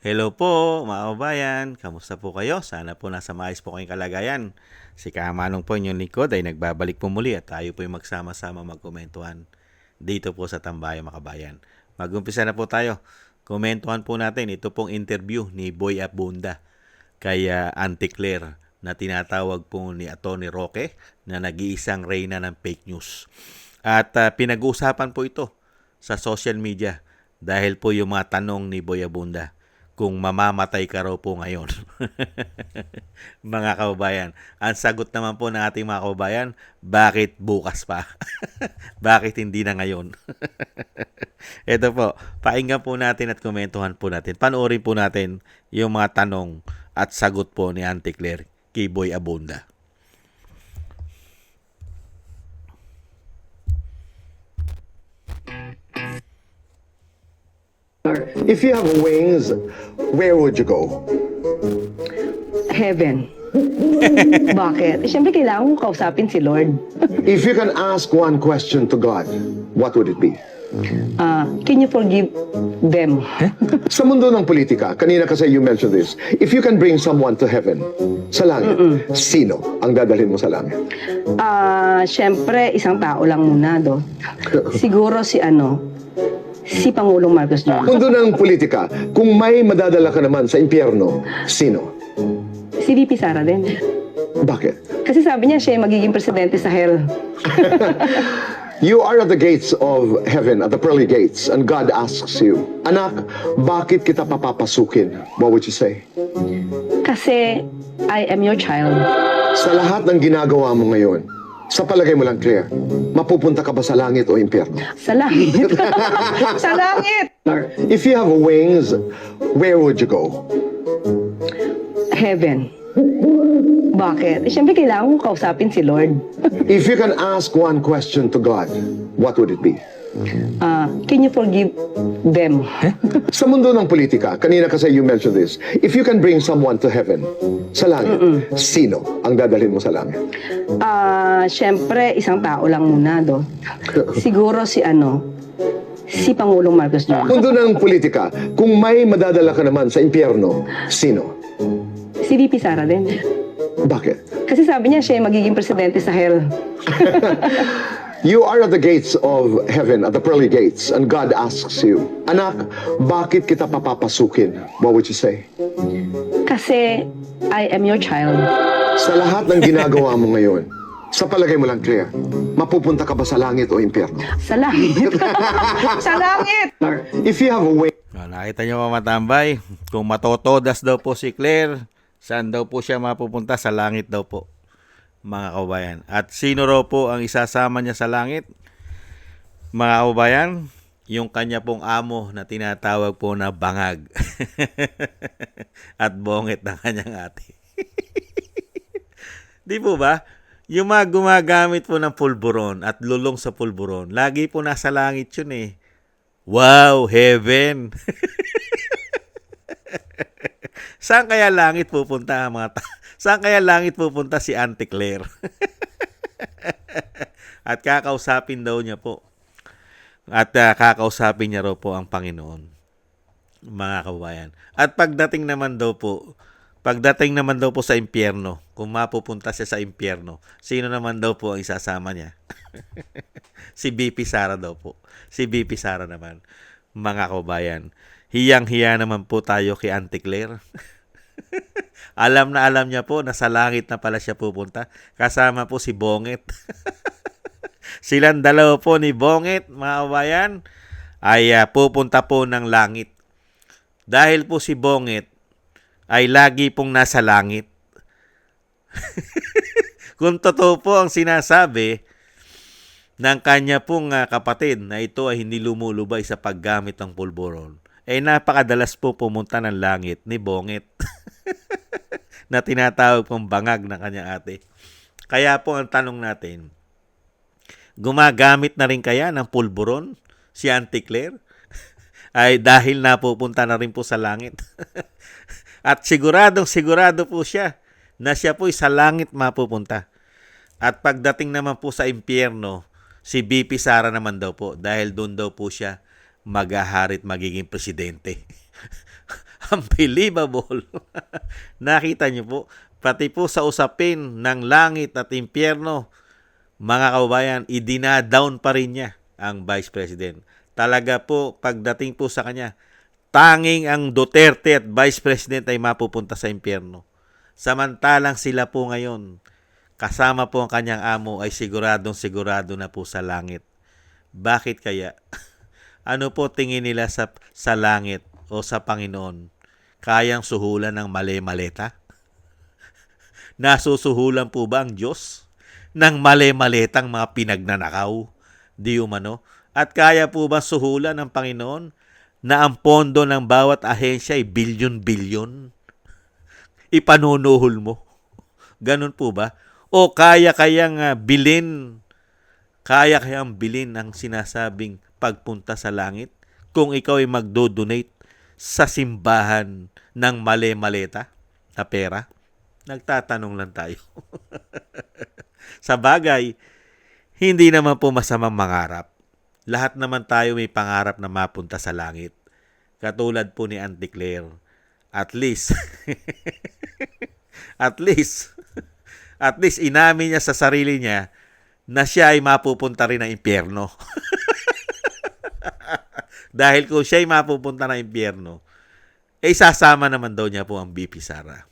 Hello po, mga kababayan. Kamusta po kayo? Sana po nasa maayos po kayong kalagayan. Si Kamanong po inyong likod ay nagbabalik po muli at tayo po ay magsama-sama magkomentuhan dito po sa Tambayan mga kabayan. Mag-umpisa na po tayo. Komentuhan po natin ito pong interview ni Boy Abunda kay Auntie Claire na tinatawag po ni Atty. Roque na nag-iisang reyna ng fake news. At pinag-uusapan po ito sa social media dahil po yung mga tanong ni Boy Abunda kung mamamatay ka raw po ngayon. Mga kababayan, ang sagot naman po ng ating mga kababayan, bakit bukas pa? Bakit hindi na ngayon? Ito po, painggan po natin at komentuhan po natin. Panoorin po natin yung mga tanong at sagot po ni Auntie Claire kay Boy Abunda. If you have wings, where would you go? Heaven. Bakit? Siyempre, kailangan ko kausapin si Lord. If you can ask one question to God, what would it be? Can you forgive them? Sa mundo ng politika, kanina kasi you mentioned this, if you can bring someone to heaven, sa langit, sino ang dadalhin mo sa langit? Siyempre, isang tao lang muna, do. Siguro si Pangulong Marcos Jr. Mundo ng politika, kung may madadala ka naman sa impyerno, sino? Si VP Sara din. Bakit? Kasi sabi niya, siya yung magiging presidente sa hell. You are at the gates of heaven, at the pearly gates, and God asks you, Anak, bakit kita papapasukin? What would you say? Kasi I am your child. Sa lahat ng ginagawa mo ngayon, sa palagay mo lang, Claire, mapupunta ka ba sa langit o impyerno? Sa langit. Sa langit! If you have wings, where would you go? Heaven. Bakit? Siyempre, kailangan ko kausapin si Lord. If you can ask one question to God, what would it be? Can you forgive them? Sa mundo ng politika, kanina kasi you mentioned this, if you can bring someone to heaven, sa langit, sino ang dadalhin mo sa langit? Siyempre, isang tao lang muna, do. Siguro si Pangulong Marcos Jr. Mundo ng politika, kung may madadala ka naman sa impyerno, sino? Si VP Sara din. Bakit? Kasi sabi niya, siya yung magiging presidente sa hell. You are at the gates of heaven, at the pearly gates, and God asks you, Anak, bakit kita papapasukin? What would you say? Kasi I am your child. Sa lahat ng ginagawa mo ngayon, sa palagay mo lang, Claire, mapupunta ka ba sa langit o impyerno? Sa langit. Sa langit! If you have a way, Nakita niyo mga matambay, kung matotodas daw po si Claire, saan daw po siya mapupunta? Sa langit daw po, mga kababayan. At sino raw po ang isasama niya sa langit? Mga kababayan, yung kanya pong amo na tinatawag po na bangag. At bongit ng kanyang ate. Di po ba? Yung mga gumagamit po ng pulburon at lulong sa pulburon, lagi po nasa langit yun eh. Wow, heaven! Saan kaya langit pupunta Saan kaya langit pupunta si Auntie Claire? At kakausapin daw niya po. At kakausapin niya raw po ang Panginoon, mga kababayan. At pagdating naman daw po sa impyerno, kung mapupunta siya sa impyerno, sino naman daw po ang isasama niya? Si BP Sara daw po. Si BP Sara naman, mga kababayan. Hiyang-hiya naman po tayo kay Auntie Claire. Alam na alam niya po na sa langit na pala siya pupunta. Kasama po si Bongit. Silang dalawa po ni Bongit, mga kababayan, ay pupunta po ng langit. Dahil po si Bongit ay lagi pong nasa langit. Kung totoo po ang sinasabi ng kanya pong kapatid na ito ay hindi lumulubay sa paggamit ng pulburon, napakadalas po pumunta ng langit ni Bongit na tinatawag pong bangag ng kanyang ate. Kaya po ang tanong natin, gumagamit na rin kaya ng pulburon si Auntie Claire? Ay dahil napupunta na rin po sa langit. At sigurado po siya na siya po sa langit mapupunta. At pagdating naman po sa impyerno, si BP Sara naman daw po dahil doon daw po siya maghaharit magiging presidente. Unbelievable. Nakita niyo po, pati po sa usapin ng langit at impyerno, mga kababayan, idina-down pa rin niya ang Vice President. Talaga po, pagdating po sa kanya, tanging ang Duterte at Vice President ay mapupunta sa impyerno. Samantalang sila po ngayon, kasama po ang kanyang amo ay siguradong sigurado na po sa langit. Bakit kaya? Ano po tingin nila sa langit o sa Panginoon? Kayang suhulan ng mali-maleta? Nasusuhulan po ba ang Diyos ng mali-maletang mga pinagnanakaw? Di umano? At kaya po ba suhulan ng Panginoon na ang pondo ng bawat ahensya ay bilyon-bilyon? Ipanunuhol mo? Ganun po ba? O kaya kayang bilin ang sinasabing pagpunta sa langit kung ikaw ay magdo-donate sa simbahan ng mali-maleta na pera? Nagtatanong lang tayo. Sa bagay, hindi naman po masamang mangarap. Lahat naman tayo may pangarap na mapunta sa langit. Katulad po ni Auntie Claire. At least, at least inamin niya sa sarili niya na siya ay mapupunta rin ng impyerno. Dahil kung siya ay mapupunta ng impyerno, sasama naman daw niya po ang BP Sara.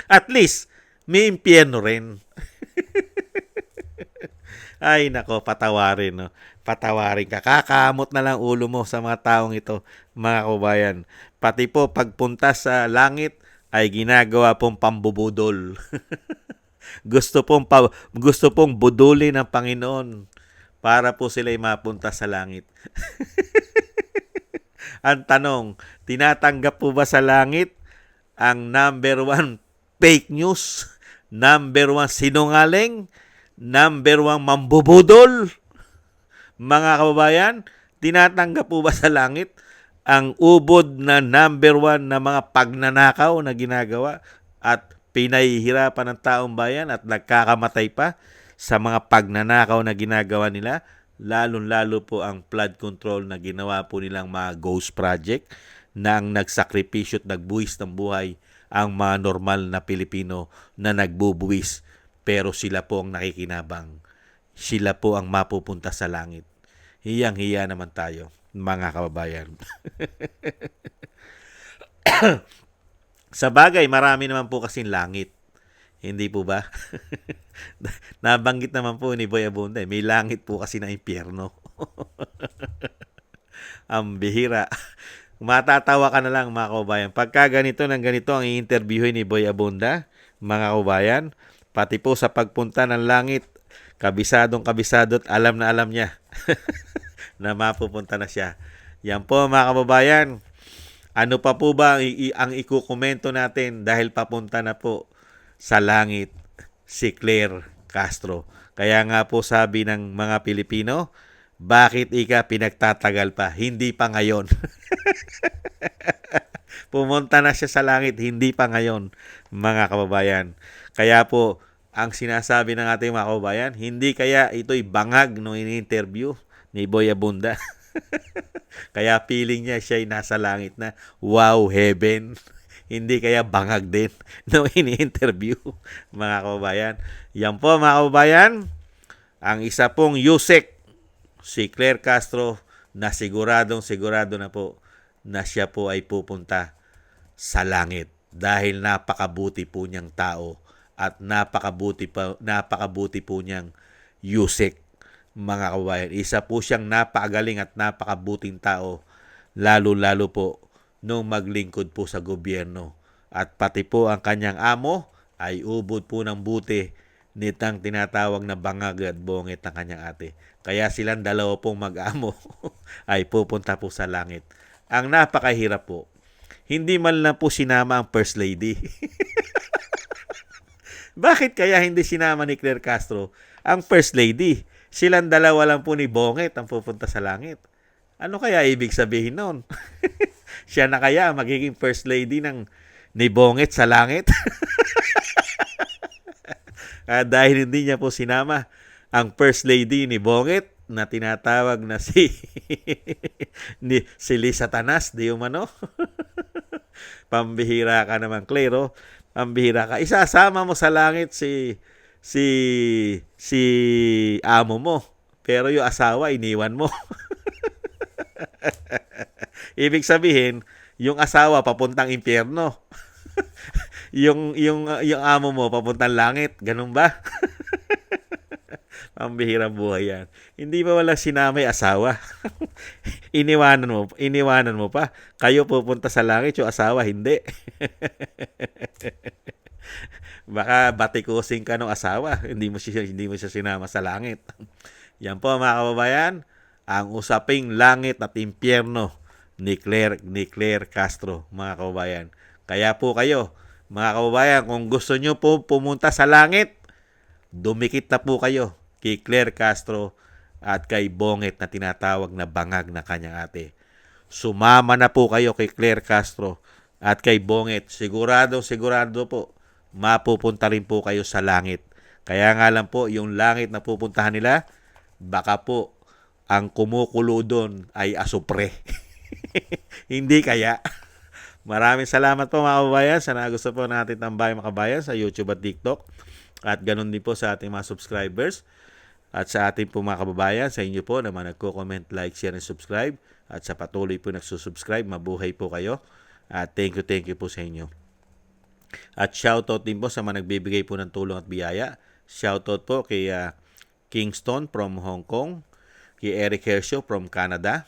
At least, may impyerno rin. Ay, nako, patawarin, no? Patawarin ka. Kakamot na lang ulo mo sa mga taong ito, mga kabayan. Pati po, pagpunta sa langit, ay ginagawa pong pambubudol. gusto pong budulin ng Panginoon para po sila'y mapunta sa langit. Ang tanong, tinatanggap po ba sa langit ang number 1 fake news, number 1 sinungaling, number 1 mambubudol? Mga kababayan, tinatanggap po ba sa langit ang ubod na number 1 na mga pagnanakaw na ginagawa at pinahihirapan ng taong bayan at nagkakamatay pa sa mga pagnanakaw na ginagawa nila? Lalong-lalo po ang flood control na ginawa po nilang mga ghost project na ang nagsakripisyo at nagbuwis ng buhay ang mga normal na Pilipino na nagbubuwis, pero sila po ang nakikinabang. Sila po ang mapupunta sa langit. Hiyang-hiya naman tayo, mga kababayan. Sa bagay, marami naman po kasing langit. Hindi po ba? Nabanggit naman po ni Boy Abunda, may langit po kasi na impyerno. Ang bihira. Matatawa ka na lang, mga kababayan. Pagka ganito ng ganito ang i-interviewin ni Boy Abunda, mga kababayan, pati po sa pagpunta ng langit, kabisado at alam na alam niya na mapupunta na siya. Yan po, mga kababayan. Ano pa po ba ang ikukomento natin dahil papunta na po sa langit si Claire Castro? Kaya nga po sabi ng mga Pilipino, bakit pinagtatagal pa? Hindi pa ngayon. Pumunta na siya sa langit, hindi pa ngayon, mga kababayan. Kaya po, ang sinasabi ng ating mga kababayan, hindi kaya ito'y bangag nung ini-interview ni Boy Abunda. Kaya feeling niya siya'y nasa langit na, wow, heaven. Hindi kaya bangag din nung ini-interview, mga kababayan. Yan po, mga kababayan, ang isa pong Yusek, si Claire Castro, na sigurado na po na siya po ay pupunta sa langit dahil napakabuti po niyang tao at napakabuti po niyang Yusek, mga kababayan. Isa po siyang napakagaling at napakabuting tao, lalo-lalo po nung maglingkod po sa gobyerno. At pati po ang kanyang amo ay ubod po ng buti nitang tinatawag na bangag at bongit ng kanyang ate. Kaya silang dalawa pong mag-amo ay pupunta po sa langit. Ang napakahirap po, hindi man lang po sinama ang First Lady. Bakit kaya hindi sinama ni Claire Castro ang First Lady? Silang dalawa lang po ni Bongit ang pupunta sa langit. Ano kaya ibig sabihin nun? Siya na kaya magiging First Lady ni Bongit sa langit? Dahil hindi niya po sinama ang First Lady ni Bongit na tinatawag na si Lisa Tanas, di umano? Pambihira ka naman, Claire. Pambihira ka. Isasama mo sa langit si si amo mo. Pero yung asawa iniwan mo. Ibig sabihin, yung asawa papuntang impyerno. yung amo mo papuntang langit. Ganun ba? Pambihirang buhay yan. Hindi ba wala sinamay asawa? Iniwanan mo pa. Kayo pupunta sa langit, yung asawa hindi. Baka batikusin ka ng asawa, hindi mo siya sinama sa langit. Yan po mga kababayan, ang usaping langit at impyerno ni Claire Castro, mga kababayan. Kaya po kayo, mga kababayan, kung gusto nyo po pumunta sa langit, dumikit na po kayo kay Claire Castro at kay Bonget na tinatawag na bangag na kanyang ate. Sumama na po kayo kay Claire Castro at kay Bonget. Sigurado po, mapupunta rin po kayo sa langit. Kaya nga lang po, yung langit na pupuntahan nila, baka po ang kumukulo doon ay asupre. Hindi kaya. Maraming salamat po mga kababayan sa nagusto po natin tambayan mga kababayan sa YouTube at TikTok. At ganun din po sa ating mga subscribers. At sa ating po mga kababayan, sa inyo po naman nagko-comment, like, share, and subscribe. At sa patuloy po nagsusubscribe, mabuhay po kayo. At thank you po sa inyo. At shoutout din po sa mga nagbibigay po ng tulong at biyaya. Shoutout po kay Kingston from Hong Kong, kay Eric Hershaw from Canada,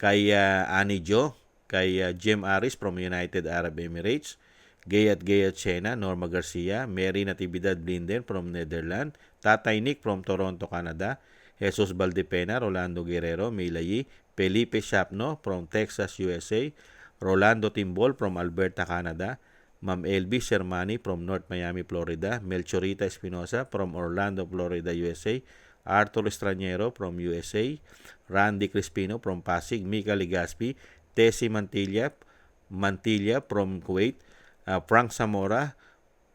kay Annie Jo, kay Jim Aris from United Arab Emirates, Gayat Chena, Norma Garcia, Mary Natividad Blinden from Netherlands, Tatay Nick from Toronto, Canada, Jesus Valdepena, Rolando Guerrero, Milayi, Felipe Shapno from Texas, USA, Rolando Timbol from Alberta, Canada, Ma'am Elby Shermani from North Miami, Florida, Melchorita Espinosa from Orlando, Florida, USA, Arthur Estraniero from USA, Randy Crispino from Pasig, Mika Ligaspi, Tessie Mantilla from Kuwait, Frank Zamora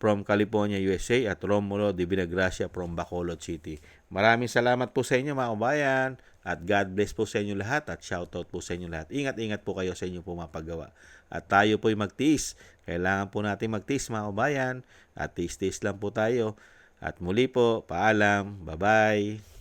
from California, USA, at Romulo de Vinagracia from Bacolod City. Maraming salamat po sa inyo mga kabayan, at God bless po sa inyo lahat, at shoutout po sa inyo lahat. Ingat po kayo sa inyo po mapagawa. At tayo po'y magtiis. Kailangan po natin magtiis mga kabayan, at tiis-tiis lang po tayo. At muli po, paalam, bye-bye.